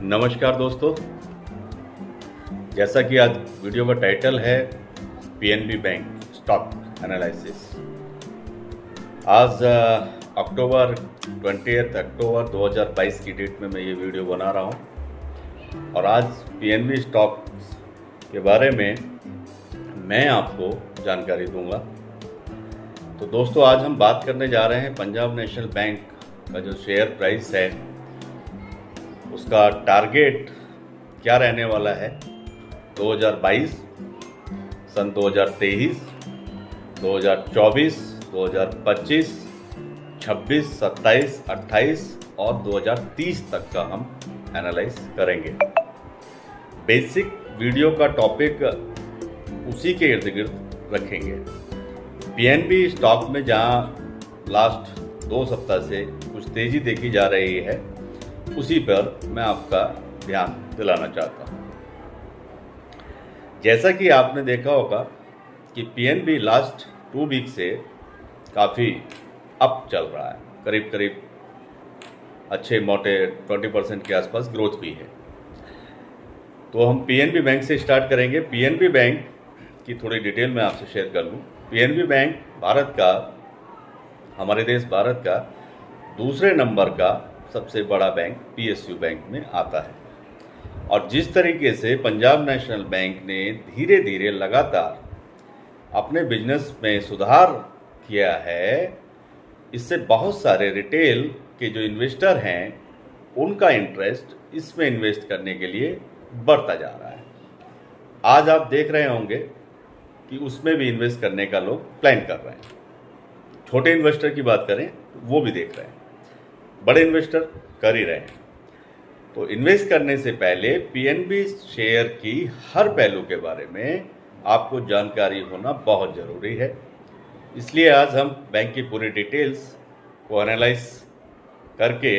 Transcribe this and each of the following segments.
नमस्कार दोस्तों, जैसा कि आज वीडियो का टाइटल है पीएनबी बैंक स्टॉक एनालिसिस। आज अक्टूबर 20 की डेट में मैं ये वीडियो बना रहा हूँ और आज पीएनबी स्टॉक के बारे में मैं आपको जानकारी दूंगा। तो दोस्तों, आज हम बात करने जा रहे हैं पंजाब नेशनल बैंक का जो शेयर प्राइस है उसका टारगेट क्या रहने वाला है 2022, सन 2023, 2024, 2025, 26, 27, 28 और 2030 तक का हम एनालाइज करेंगे। बेसिक वीडियो का टॉपिक उसी के इर्द गिर्द रखेंगे। पीएनबी स्टॉक में जहां लास्ट 2 सप्ताह से कुछ तेजी देखी जा रही है, उसी पर मैं आपका ध्यान दिलाना चाहता हूं। जैसा कि आपने देखा होगा कि पीएनबी लास्ट 2 वीक से काफ़ी अप चल रहा है, करीब करीब अच्छे मोटे 20% के आसपास ग्रोथ भी है। तो हम पीएनबी बैंक से स्टार्ट करेंगे। पीएनबी बैंक की थोड़ी डिटेल मैं आपसे शेयर कर लूँ। पीएनबी बैंक भारत का, हमारे देश भारत का दूसरे नंबर का सबसे बड़ा बैंक पीएसयू बैंक में आता है। और जिस तरीके से पंजाब नेशनल बैंक ने धीरे धीरे लगातार अपने बिजनेस में सुधार किया है, इससे बहुत सारे रिटेल के जो इन्वेस्टर हैं उनका इंटरेस्ट इसमें इन्वेस्ट करने के लिए बढ़ता जा रहा है। आज आप देख रहे होंगे कि उसमें भी इन्वेस्ट करने का लोग प्लान कर रहे हैं। छोटे इन्वेस्टर की बात करें तो वो भी देख रहे हैं, बड़े इन्वेस्टर कर ही रहे हैं। तो इन्वेस्ट करने से पहले पीएनबी शेयर की हर पहलू के बारे में आपको जानकारी होना बहुत ज़रूरी है। इसलिए आज हम बैंक की पूरी डिटेल्स को एनालाइज करके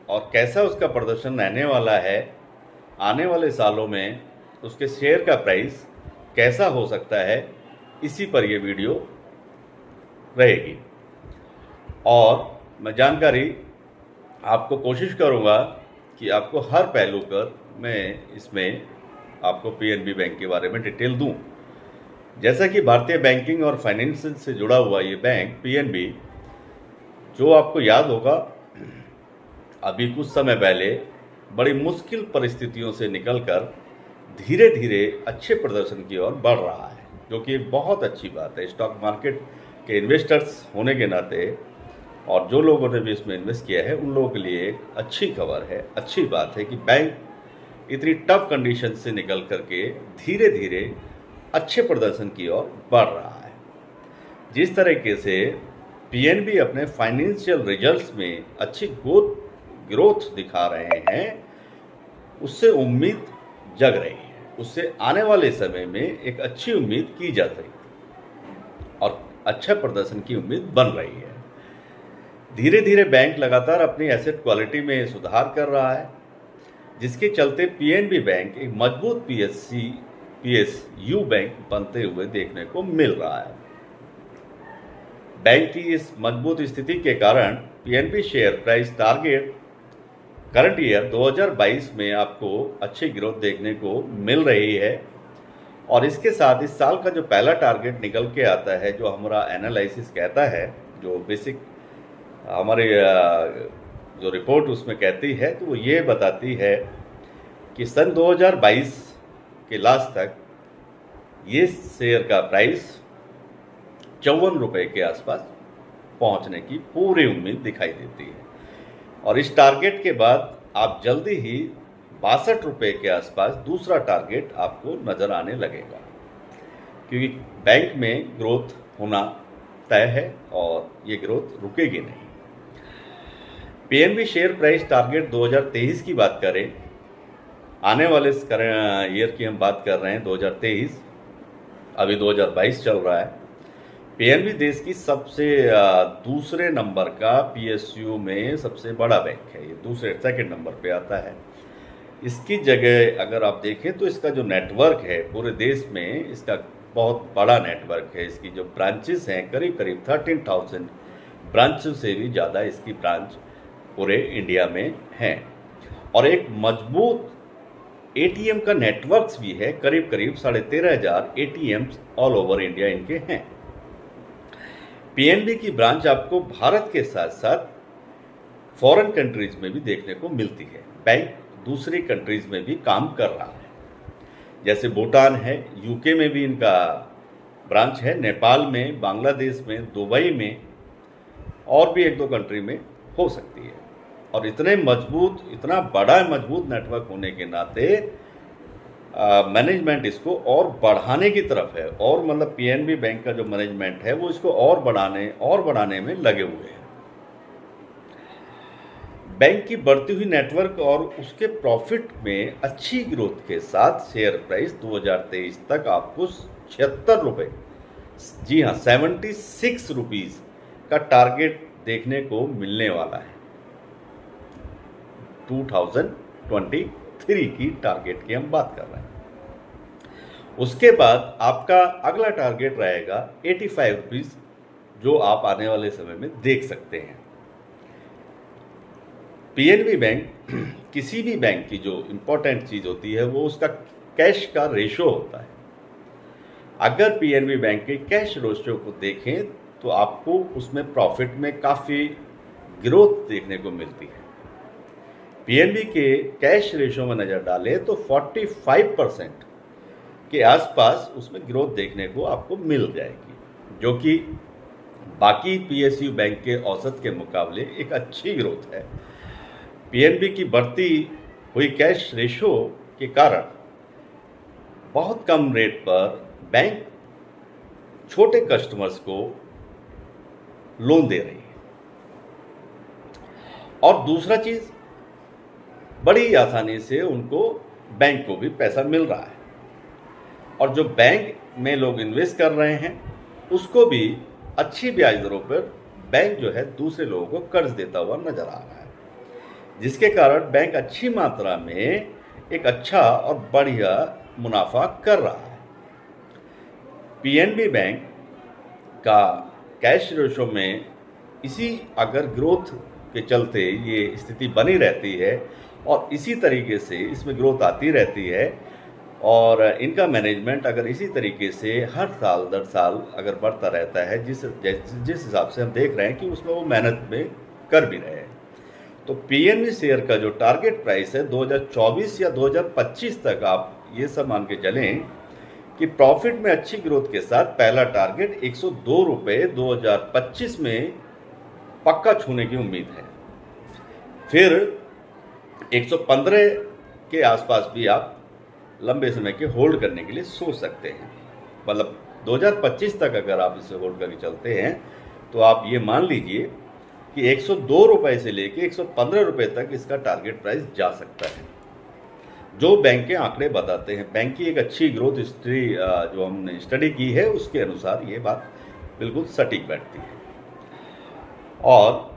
और कैसा उसका प्रदर्शन रहने वाला है, आने वाले सालों में उसके शेयर का प्राइस कैसा हो सकता है, इसी पर यह वीडियो रहेगी। और मैं जानकारी आपको कोशिश करूंगा कि आपको हर पहलू पर मैं इसमें आपको पीएनबी बैंक के बारे में डिटेल दूं। जैसा कि भारतीय बैंकिंग और फाइनेंस से जुड़ा हुआ ये बैंक पीएनबी, जो आपको याद होगा अभी कुछ समय पहले बड़ी मुश्किल परिस्थितियों से निकलकर धीरे धीरे अच्छे प्रदर्शन की ओर बढ़ रहा है, जो कि बहुत अच्छी बात है। स्टॉक मार्केट के इन्वेस्टर्स होने के नाते और जो लोगों ने भी इसमें इन्वेस्ट किया है उन लोगों के लिए एक अच्छी खबर है, अच्छी बात है कि बैंक इतनी टफ कंडीशन से निकल करके धीरे धीरे अच्छे प्रदर्शन की ओर बढ़ रहा है। जिस तरीके से पीएनबी अपने फाइनेंशियल रिजल्ट्स में अच्छी ग्रोथ दिखा रहे हैं, उससे उम्मीद जग रही है, उससे आने वाले समय में एक अच्छी उम्मीद की जा सकती है और अच्छा प्रदर्शन की उम्मीद बन रही है। धीरे धीरे बैंक लगातार अपनी एसेट क्वालिटी में सुधार कर रहा है, जिसके चलते पीएनबी बैंक एक मजबूत पीएसयू बैंक बनते हुए देखने को मिल रहा है। बैंक की इस मजबूत स्थिति के कारण PNB share price target current year 2022 में आपको अच्छी ग्रोथ देखने को मिल रही है। और इसके साथ इस साल का जो पहला टारगेट निकल के आता है, जो हमारा एनालिसिस कहता है, जो बेसिक हमारी जो रिपोर्ट उसमें कहती है, तो वो ये बताती है कि सन 2022 के लास्ट तक ये शेयर का प्राइस 54 रुपये के आसपास पहुंचने की पूरी उम्मीद दिखाई देती है। और इस टारगेट के बाद आप जल्दी ही 62 रुपये के आसपास दूसरा टारगेट आपको नज़र आने लगेगा, क्योंकि बैंक में ग्रोथ होना तय है और ये ग्रोथ रुकेगी नहीं। पीएनबी शेयर प्राइस टारगेट 2023 की बात करें, आने वाले ईयर की हम बात कर रहे हैं 2023, अभी 2022 चल रहा है। पीएनबी देश की सबसे दूसरे नंबर का पीएसयू में सबसे बड़ा बैंक है, ये सेकंड नंबर पे आता है। इसकी जगह अगर आप देखें तो इसका जो नेटवर्क है पूरे देश में, इसका बहुत बड़ा नेटवर्क है। इसकी जो ब्रांचेस हैं करीब करीब 13,000 ब्रांच से भी ज़्यादा इसकी ब्रांच पूरे इंडिया में हैं। और एक मजबूत एटीएम का नेटवर्क्स भी है। करीब करीब 13,500 एटीएम्स ऑल ओवर इंडिया इनके हैं। पीएनबी की ब्रांच आपको भारत के साथ साथ फॉरेन कंट्रीज में भी देखने को मिलती है। बैंक दूसरी कंट्रीज में भी काम कर रहा है, जैसे भूटान है, यूके में भी इनका ब्रांच है, नेपाल में, बांग्लादेश में, दुबई में और भी एक दो कंट्री में हो सकती है। और इतना बड़ा मजबूत नेटवर्क होने के नाते मैनेजमेंट इसको और बढ़ाने की तरफ है, और मतलब पीएनबी बैंक का जो मैनेजमेंट है वो इसको और बढ़ाने में लगे हुए हैं। बैंक की बढ़ती हुई नेटवर्क और उसके प्रॉफिट में अच्छी ग्रोथ के साथ शेयर प्राइस 2023 तक आपको 76 रुपये, जी हाँ 76 रुपीज़ का टारगेट देखने को मिलने वाला है। 2023 की टारगेट की हम बात कर रहे हैं। उसके बाद आपका अगला टारगेट रहेगा 85 रुपीज़, जो आप आने वाले समय में देख सकते हैं। पीएनबी बैंक किसी भी बैंक की जो इम्पोर्टेंट चीज़ होती है वो उसका कैश का रेशो होता है। अगर पीएनबी बैंक के कैश रेशो को देखें तो आपको उसमें प्रॉफिट में काफ़ी ग्रोथ देखने को मिलती है। पीएनबी के कैश रेशो में नज़र डालें तो 45% के आसपास उसमें ग्रोथ देखने को आपको मिल जाएगी, जो कि बाकी पीएसयू बैंक के औसत के मुकाबले एक अच्छी ग्रोथ है। पीएनबी की बढ़ती हुई कैश रेशो के कारण बहुत कम रेट पर बैंक छोटे कस्टमर्स को लोन दे रही है। और दूसरा चीज़, बड़ी आसानी से उनको बैंक को भी पैसा मिल रहा है, और जो बैंक में लोग इन्वेस्ट कर रहे हैं उसको भी अच्छी ब्याज दरों पर बैंक जो है दूसरे लोगों को कर्ज देता हुआ नजर आ रहा है, जिसके कारण बैंक अच्छी मात्रा में एक अच्छा और बढ़िया मुनाफा कर रहा है। पीएनबी बैंक का कैश रेशो में अगर ग्रोथ के चलते ये स्थिति बनी रहती है और इसी तरीके से इसमें ग्रोथ आती रहती है, और इनका मैनेजमेंट अगर इसी तरीके से हर साल दर साल अगर बढ़ता रहता है, जिस हिसाब से हम देख रहे हैं कि उसमें वो मेहनत में कर भी रहे हैं, तो पीएनबी शेयर का जो टारगेट प्राइस है 2024 या 2025 तक आप ये सब मान के चलें कि प्रॉफिट में अच्छी ग्रोथ के साथ पहला टारगेट 102 रुपये 2025 में पक्का छूने की उम्मीद है। फिर 115 के आसपास भी आप लंबे समय के होल्ड करने के लिए सोच सकते हैं। मतलब 2025 तक अगर आप इसे होल्ड करके चलते हैं तो आप ये मान लीजिए कि 102 रुपये से लेके 115 रुपये तक इसका टारगेट प्राइस जा सकता है, जो बैंक के आंकड़े बताते हैं। बैंक की एक अच्छी ग्रोथ हिस्ट्री जो हमने स्टडी की है उसके अनुसार ये बात बिल्कुल सटीक बैठती है। और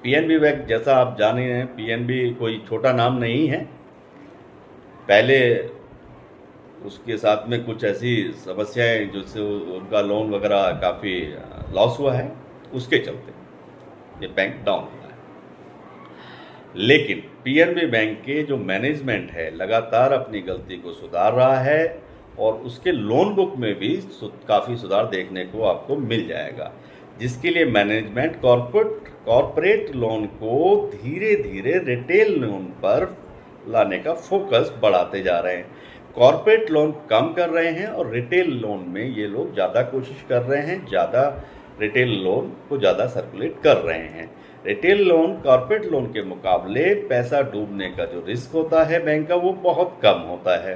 पीएनबी बैंक, जैसा आप जाने हैं, पीएनबी कोई छोटा नाम नहीं है। पहले उसके साथ में कुछ ऐसी समस्याएं जिससे उनका लोन वगैरह काफ़ी लॉस हुआ है, उसके चलते ये बैंक डाउन हुआ है। लेकिन पीएनबी बैंक के जो मैनेजमेंट है लगातार अपनी गलती को सुधार रहा है, और उसके लोन बुक में भी काफ़ी सुधार देखने को आपको मिल जाएगा, जिसके लिए मैनेजमेंट कॉरपोरेट लोन को धीरे धीरे रिटेल लोन पर लाने का फोकस बढ़ाते जा रहे हैं। कॉरपोरेट लोन कम कर रहे हैं और रिटेल लोन में ये लोग ज़्यादा कोशिश कर रहे हैं, ज़्यादा रिटेल लोन को ज़्यादा सर्कुलेट कर रहे हैं। रिटेल लोन कॉरपोरेट लोन के मुकाबले पैसा डूबने का जो रिस्क होता है बैंक का, वो बहुत कम होता है।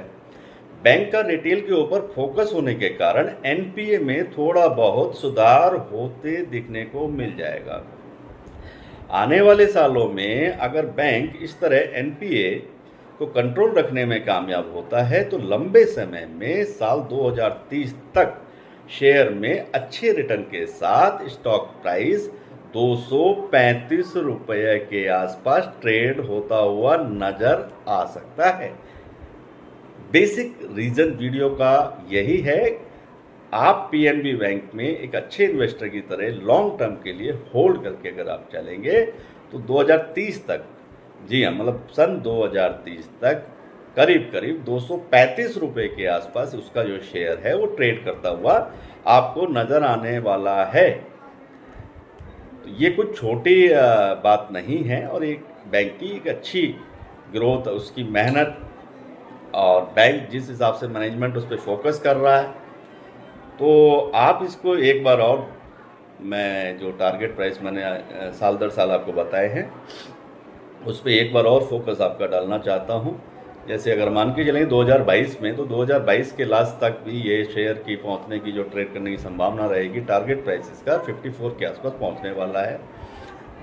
बैंक का रिटेल के ऊपर फोकस होने के कारण एनपीए में थोड़ा बहुत सुधार होते दिखने को मिल जाएगा। आने वाले सालों में अगर बैंक इस तरह एनपीए को कंट्रोल रखने में कामयाब होता है तो लंबे समय में साल 2030 तक शेयर में अच्छे रिटर्न के साथ स्टॉक प्राइस 235 रुपये के आसपास ट्रेड होता हुआ नजर आ सकता है। बेसिक रीजन वीडियो का यही है, आप पीएनबी बैंक में एक अच्छे इन्वेस्टर की तरह लॉन्ग टर्म के लिए होल्ड करके अगर आप चलेंगे तो 2030 तक जी हाँ, मतलब सन 2030 तक करीब करीब 235 रुपए के आसपास उसका जो शेयर है वो ट्रेड करता हुआ आपको नज़र आने वाला है। तो ये कुछ छोटी बात नहीं है, और एक बैंक की एक अच्छी ग्रोथ, उसकी मेहनत, और बैंक जिस हिसाब से मैनेजमेंट उस पर फोकस कर रहा है, तो आप इसको एक बार और, मैं जो टारगेट प्राइस मैंने साल दर साल आपको बताए हैं उस पर एक बार और फोकस आपका डालना चाहता हूँ। जैसे अगर मान के चलेंगे 2022 में, तो 2022 के लास्ट तक भी ये शेयर की पहुँचने की, जो ट्रेड करने की संभावना रहेगी, टारगेट प्राइस इसका 54 के आसपास पहुँचने वाला है।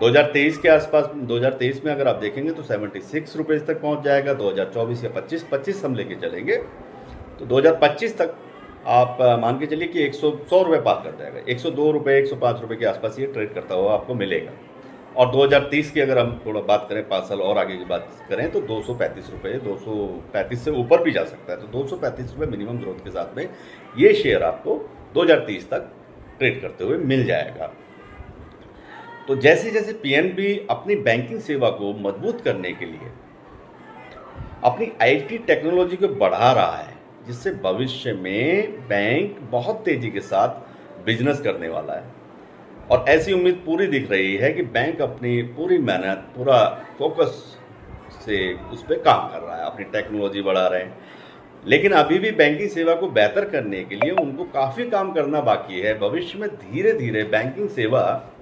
2023 के आसपास, 2023 में अगर आप देखेंगे तो 76 रुपये तक पहुँच जाएगा। 2024 या 25 हम लेके चलेंगे तो 2025 तक आप मान के चलिए कि 100 रुपये पार कर जाएगा। 102 रुपये, 105 रुपये के आसपास ये ट्रेड करता हुआ आपको मिलेगा। और 2030 की अगर हम थोड़ा बात करें, 5 साल और आगे की बात करें, तो 235 रुपये, 235 से ऊपर भी जा सकता है। तो 235 रुपये मिनिमम ग्रोथ के साथ में ये शेयर आपको 2030 तक ट्रेड करते हुए मिल जाएगा। तो जैसे जैसे पीएनबी अपनी बैंकिंग सेवा को मजबूत करने के लिए अपनी आईटी टेक्नोलॉजी को बढ़ा रहा है, जिससे भविष्य में बैंक बहुत तेजी के साथ बिजनेस करने वाला है, और ऐसी उम्मीद पूरी दिख रही है कि बैंक अपनी पूरी मेहनत, पूरा फोकस से उस पर काम कर रहा है, अपनी टेक्नोलॉजी बढ़ा रहे हैं। लेकिन अभी भी बैंकिंग सेवा को बेहतर करने के लिए उनको काफ़ी काम करना बाकी है। भविष्य में धीरे धीरे बैंकिंग सेवा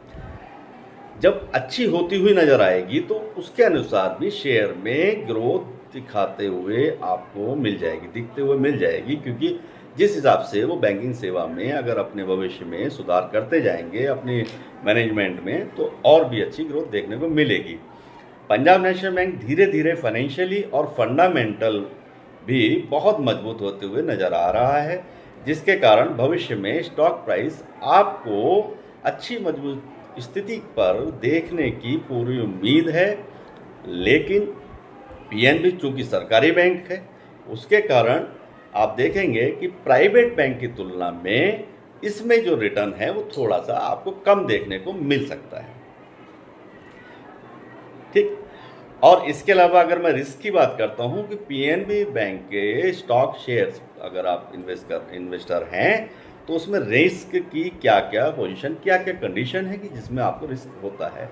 जब अच्छी होती हुई नजर आएगी तो उसके अनुसार भी शेयर में ग्रोथ दिखाते हुए आपको मिल जाएगी, दिखते हुए मिल जाएगी, क्योंकि जिस हिसाब से वो बैंकिंग सेवा में अगर अपने भविष्य में सुधार करते जाएंगे अपनी मैनेजमेंट में, तो और भी अच्छी ग्रोथ देखने को मिलेगी। पंजाब नेशनल बैंक धीरे धीरे फाइनेंशियली और फंडामेंटल भी बहुत मजबूत होते हुए नज़र आ रहा है, जिसके कारण भविष्य में स्टॉक प्राइस आपको अच्छी मजबूत स्थिति पर देखने की पूरी उम्मीद है। लेकिन पीएनबी चूंकि सरकारी बैंक है, उसके कारण आप देखेंगे कि प्राइवेट बैंक की तुलना में इसमें जो रिटर्न है वो थोड़ा सा आपको कम देखने को मिल सकता है। ठीक। और इसके अलावा अगर मैं रिस्क की बात करता हूं कि पीएनबी बैंक के स्टॉक शेयर्स अगर आप इन्वेस्टर हैं तो उसमें रिस्क की क्या क्या पोजीशन, क्या क्या कंडीशन है कि जिसमें आपको रिस्क होता है।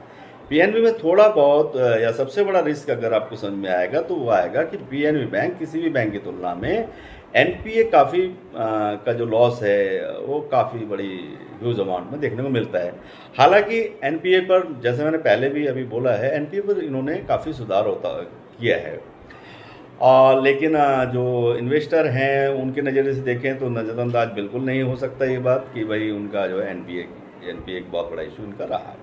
पीएनबी में थोड़ा बहुत या सबसे बड़ा रिस्क अगर आपको समझ में आएगा तो वो आएगा कि पीएनबी बैंक किसी भी बैंक की तुलना में एनपीए काफ़ी का जो लॉस है वो काफ़ी बड़ी ह्यूज अमाउंट में देखने को मिलता है। हालांकि एनपीए पर, जैसे मैंने पहले भी अभी बोला है, एनपीए पर इन्होंने काफ़ी सुधार किया है। लेकिन जो इन्वेस्टर हैं उनके नज़रिए से देखें तो नज़रअंदाज बिल्कुल नहीं हो सकता ये बात कि भाई उनका जो है एनपीए एक बहुत बड़ा इशू इनका रहा है।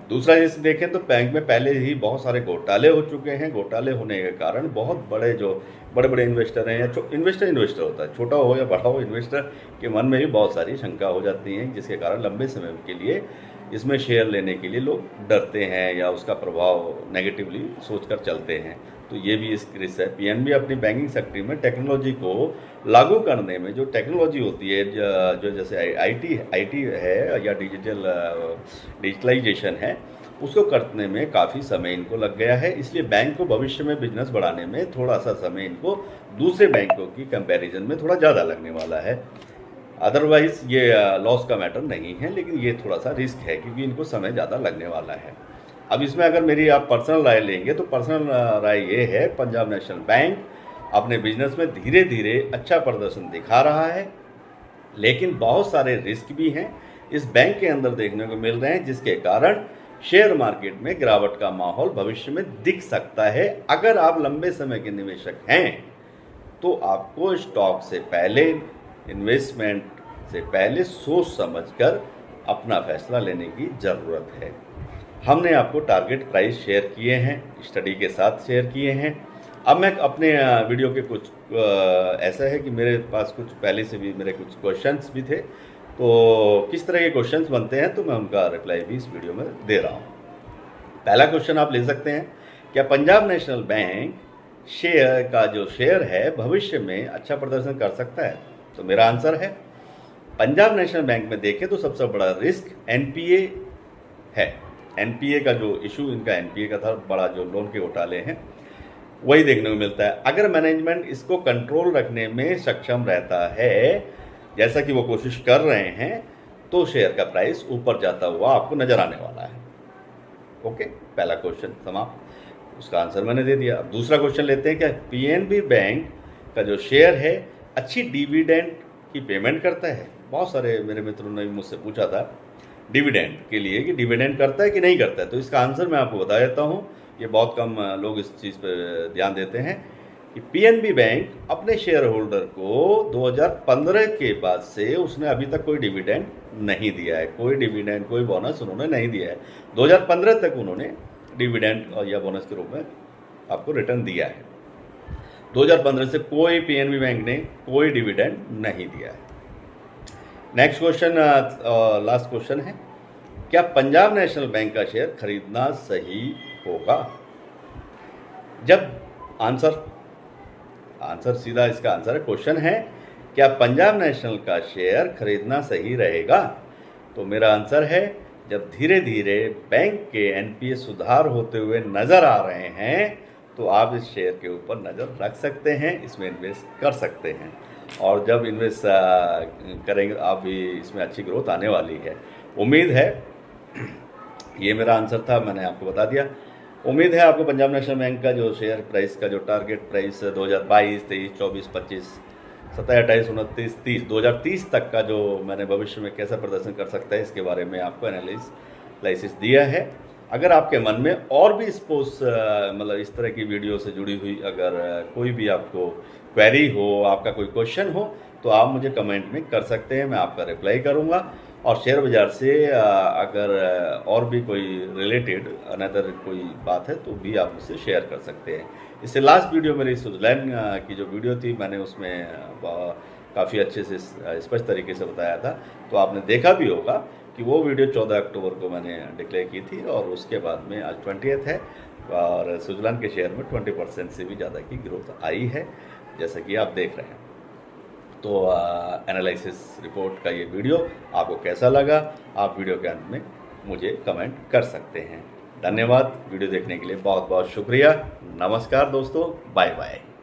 दूसरा जैसे देखें तो बैंक में पहले ही बहुत सारे घोटाले हो चुके हैं। घोटाले होने के कारण बहुत बड़े जो बड़े बड़े इन्वेस्टर हैं, या इन्वेस्टर होता है, छोटा हो या बड़ा हो, इन्वेस्टर के मन में भी बहुत सारी शंका हो जाती हैं, जिसके कारण लंबे समय के लिए इसमें शेयर लेने के लिए लोग डरते हैं या उसका प्रभाव नेगेटिवली सोचकर चलते हैं। तो ये भी इस रिस्क है। पीएनबी अपनी बैंकिंग सेक्टर में टेक्नोलॉजी को लागू करने में, जो टेक्नोलॉजी होती है जो जैसे आईटी है या डिजिटलाइजेशन है, उसको करने में काफ़ी समय इनको लग गया है। इसलिए बैंक को भविष्य में बिजनेस बढ़ाने में थोड़ा सा समय इनको दूसरे बैंकों की कंपैरिजन में थोड़ा ज़्यादा लगने वाला है। अदरवाइज ये लॉस का मैटर नहीं है, लेकिन ये थोड़ा सा रिस्क है क्योंकि इनको समय ज़्यादा लगने वाला है। अब इसमें अगर मेरी आप पर्सनल राय लेंगे तो पर्सनल राय ये है, पंजाब नेशनल बैंक अपने बिजनेस में धीरे धीरे अच्छा प्रदर्शन दिखा रहा है, लेकिन बहुत सारे रिस्क भी हैं इस बैंक के अंदर देखने को मिल रहे हैं, जिसके कारण शेयर मार्केट में गिरावट का माहौल भविष्य में दिख सकता है। अगर आप लंबे समय के निवेशक हैं तो आपको स्टॉक से पहले, इन्वेस्टमेंट से पहले सोच समझकर अपना फैसला लेने की ज़रूरत है। हमने आपको टारगेट प्राइस शेयर किए हैं, स्टडी के साथ शेयर किए हैं। अब मैं अपने वीडियो के कुछ ऐसा है कि मेरे पास कुछ पहले से भी मेरे कुछ क्वेश्चंस भी थे, तो किस तरह के क्वेश्चंस बनते हैं तो मैं उनका रिप्लाई भी इस वीडियो में दे रहा हूँ। पहला क्वेश्चन आप ले सकते हैं, क्या पंजाब नेशनल बैंक शेयर का जो शेयर है भविष्य में अच्छा प्रदर्शन कर सकता है? तो मेरा आंसर है, पंजाब नेशनल बैंक में देखें तो सबसे बड़ा रिस्क एनपीए है। एनपीए का जो इशू इनका एनपीए का था, बड़ा जो लोन के घोटाले हैं, वही देखने को मिलता है। अगर मैनेजमेंट इसको कंट्रोल रखने में सक्षम रहता है, जैसा कि वो कोशिश कर रहे हैं, तो शेयर का प्राइस ऊपर जाता हुआ आपको नजर आने वाला है। ओके, पहला क्वेश्चन समाप्त, उसका आंसर मैंने दे दिया। अब दूसरा क्वेश्चन लेते हैं, क्या पीएनबी बैंक का जो शेयर है अच्छी डिविडेंड की पेमेंट करता है? बहुत सारे मेरे मित्रों ने मुझसे पूछा था डिविडेंड के लिए कि डिविडेंड करता है कि नहीं करता है। तो इसका आंसर मैं आपको बता देता हूँ, ये बहुत कम लोग इस चीज़ पर ध्यान देते हैं कि पीएनबी बैंक अपने शेयर होल्डर को 2015 के बाद से उसने अभी तक कोई डिविडेंड नहीं दिया है। कोई डिविडेंड, कोई बोनस उन्होंने नहीं दिया है। 2015 तक उन्होंने डिविडेंड और या बोनस के रूप में आपको रिटर्न दिया है। 2015 से कोई पीएनबी बैंक ने कोई डिविडेंड नहीं दिया है। नेक्स्ट क्वेश्चन, लास्ट क्वेश्चन है, क्या पंजाब नेशनल बैंक का शेयर खरीदना सही होगा? जब आंसर सीधा इसका आंसर है, क्वेश्चन है क्या पंजाब नेशनल का शेयर खरीदना सही रहेगा? तो मेरा आंसर है, जब धीरे धीरे बैंक के एनपीए सुधार होते हुए नज़र आ रहे हैं तो आप इस शेयर के ऊपर नज़र रख सकते हैं, इसमें इन्वेस्ट कर सकते हैं। और जब इन्वेस्ट करेंगे आप भी, इसमें अच्छी ग्रोथ आने वाली है, उम्मीद है। ये मेरा आंसर था, मैंने आपको बता दिया। उम्मीद है आपको पंजाब नेशनल बैंक का जो शेयर प्राइस का जो टारगेट प्राइस 2022, 23, 24, 25, 27, 28, 29, 30, 2030 तक का जो मैंने भविष्य में कैसा प्रदर्शन कर सकता है, इसके बारे में आपको एनालिसिस दिया है। अगर आपके मन में और भी स्पोर्ट्स मतलब इस तरह की वीडियो से जुड़ी हुई अगर कोई भी आपको क्वेरी हो, आपका कोई क्वेश्चन हो, तो आप मुझे कमेंट में कर सकते हैं, मैं आपका रिप्लाई करूंगा। और शेयर बाज़ार से अगर और भी कोई रिलेटेड अनदर कोई बात है तो भी आप मुझसे शेयर कर सकते हैं। इससे लास्ट वीडियो मेरी स्विट्ज़रलैंड की जो वीडियो थी, मैंने उसमें काफ़ी अच्छे से स्पष्ट तरीके से बताया था, तो आपने देखा भी होगा कि वो वीडियो 14 अक्टूबर को मैंने डिक्लेयर की थी और उसके बाद में आज 20th है और स्विट्ज़रलैंड के शेयर में 20% से भी ज़्यादा की ग्रोथ आई है, जैसा कि आप देख रहे हैं। तो एनालिसिस रिपोर्ट का ये वीडियो आपको कैसा लगा, आप वीडियो के अंत में मुझे कमेंट कर सकते हैं। धन्यवाद, वीडियो देखने के लिए बहुत बहुत शुक्रिया। नमस्कार दोस्तों, बाय बाय।